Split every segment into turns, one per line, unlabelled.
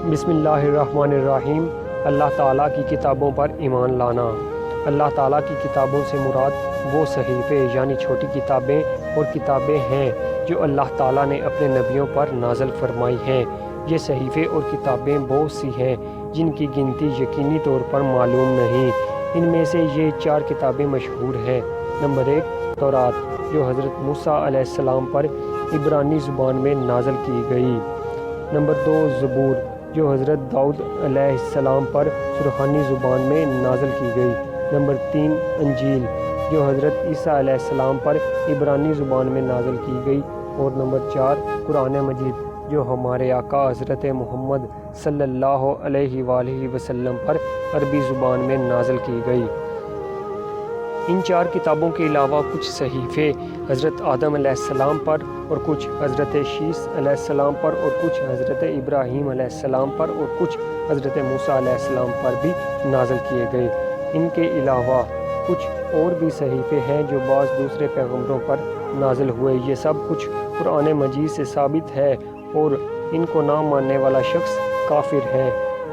بسم اللہ الرحمن الرحیم۔ اللہ تعالیٰ کی کتابوں پر ایمان لانا۔ اللہ تعالیٰ کی کتابوں سے مراد وہ صحیفے یعنی چھوٹی کتابیں اور کتابیں ہیں جو اللہ تعالیٰ نے اپنے نبیوں پر نازل فرمائی ہیں۔ یہ صحیفے اور کتابیں بہت سی ہیں جن کی گنتی یقینی طور پر معلوم نہیں۔ ان میں سے یہ 4 کتابیں مشہور ہیں۔ نمبر 1 تورات، جو حضرت موسیٰ علیہ السلام پر عبرانی زبان میں نازل کی گئی۔ نمبر 2 زبور، جو حضرت داؤد علیہ السلام پر سرحانی زبان میں نازل کی گئی۔ نمبر 3 انجیل، جو حضرت عیسیٰ علیہ السلام پر عبرانی زبان میں نازل کی گئی۔ اور نمبر 4 قرآن مجید، جو ہمارے آقا حضرت محمد صلی اللہ علیہ وآلہ وسلم پر عربی زبان میں نازل کی گئی۔ ان 4 کتابوں کے علاوہ کچھ صحیفے حضرت آدم علیہ السلام پر اور کچھ حضرت شیس علیہ السلام پر اور کچھ حضرت ابراہیم علیہ السلام پر اور کچھ حضرت موسیٰ علیہ السلام پر بھی نازل کیے گئے۔ ان کے علاوہ کچھ اور بھی صحیفے ہیں جو بعض دوسرے پیغمبروں پر نازل ہوئے۔ یہ سب کچھ قرآن مجید سے ثابت ہے اور ان کو نہ ماننے والا شخص کافر ہے،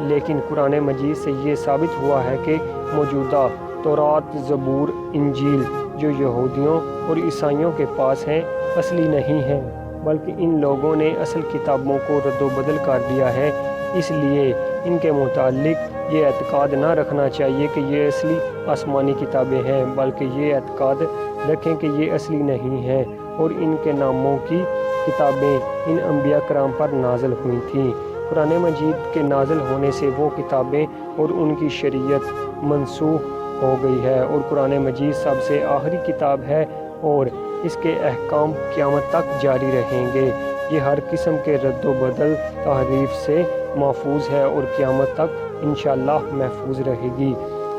لیکن قرآن مجید سے یہ ثابت ہوا ہے کہ موجودہ تورات، زبور، انجیل جو یہودیوں اور عیسائیوں کے پاس ہیں اصلی نہیں ہیں، بلکہ ان لوگوں نے اصل کتابوں کو رد و بدل کر دیا ہے۔ اس لیے ان کے متعلق یہ اعتقاد نہ رکھنا چاہیے کہ یہ اصلی آسمانی کتابیں ہیں، بلکہ یہ اعتقاد رکھیں کہ یہ اصلی نہیں ہیں اور ان کے ناموں کی کتابیں ان انبیاء کرام پر نازل ہوئی تھیں۔ قرآن مجید کے نازل ہونے سے وہ کتابیں اور ان کی شریعت منسوخ ہو گئی ہے اور قرآن مجید سب سے آخری کتاب ہے اور اس کے احکام قیامت تک جاری رہیں گے۔ یہ ہر قسم کے رد و بدل، تحریف سے محفوظ ہے اور قیامت تک انشاءاللہ محفوظ رہے گی۔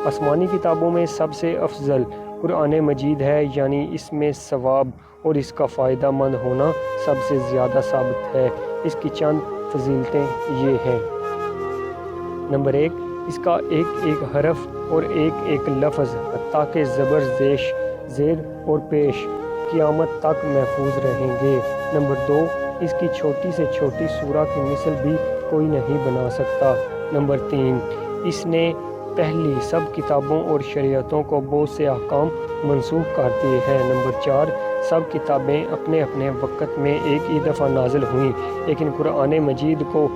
آسمانی کتابوں میں سب سے افضل قرآن مجید ہے، یعنی اس میں ثواب اور اس کا فائدہ مند ہونا سب سے زیادہ ثابت ہے۔ اس کی چند فضیلتیں یہ ہیں۔ نمبر 1 اس کا ایک ایک حرف اور ایک ایک لفظ حتیٰ کہ زبر، زیر اور پیش قیامت تک محفوظ رہیں گے۔ نمبر 2 اس کی چھوٹی سے چھوٹی سورہ کی مثل بھی کوئی نہیں بنا سکتا۔ نمبر 3 اس نے پہلی سب کتابوں اور شریعتوں کو بہت سے احکام منسوخ کر دیے ہیں۔ نمبر 4 سب کتابیں اپنے اپنے وقت میں ایک ہی دفعہ نازل ہوئیں، لیکن قرآن مجید کو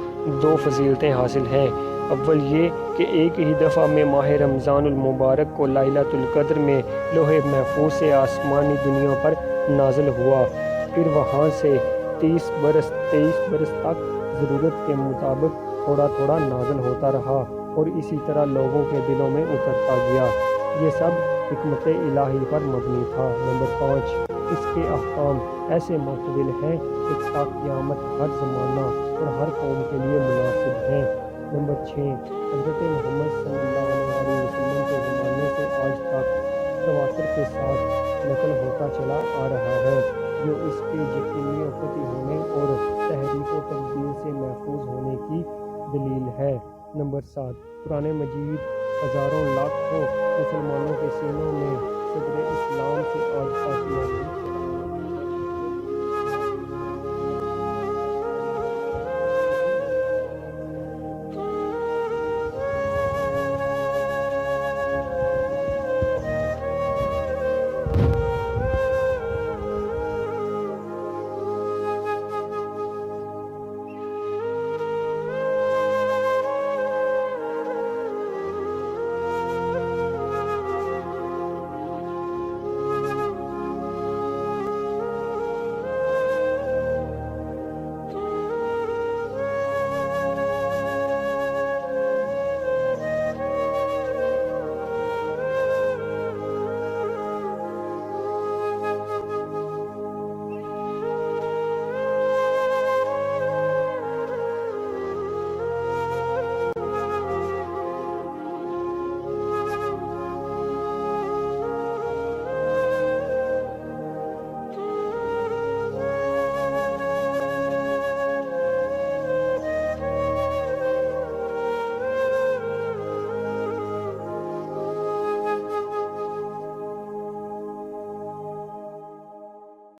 2 فضیلتیں حاصل ہیں۔ اول یہ کہ ایک ہی دفعہ میں ماہ رمضان المبارک کو ليلۃ القدر میں لوح محفوظ سے آسمانی دنیا پر نازل ہوا، پھر وہاں سے 23 برس تک ضرورت کے مطابق تھوڑا تھوڑا نازل ہوتا رہا اور اسی طرح لوگوں کے دلوں میں اترتا گیا۔ یہ سب حکمت الہی پر مبنی تھا۔ نمبر 5 اس کے احکام ایسے معتدل ہیں کہ تا قیامت ہر زمانہ اور ہر قوم کے لیے مناسب ہیں۔ نمبر 6 حضرت محمد صلی اللہ علیہ وسلم کے زمانے سے آج تک تواتر کے ساتھ نقل ہوتا چلا آ رہا ہے، جو اس کے یقینی و قطعی ہونے اور تحریف و تبدیل سے محفوظ ہونے کی دلیل ہے۔ نمبر 7 قرآن مجید ہزاروں لاکھوں مسلمانوں کے سینوں میں صدر اسلام سے آج تک محفوظ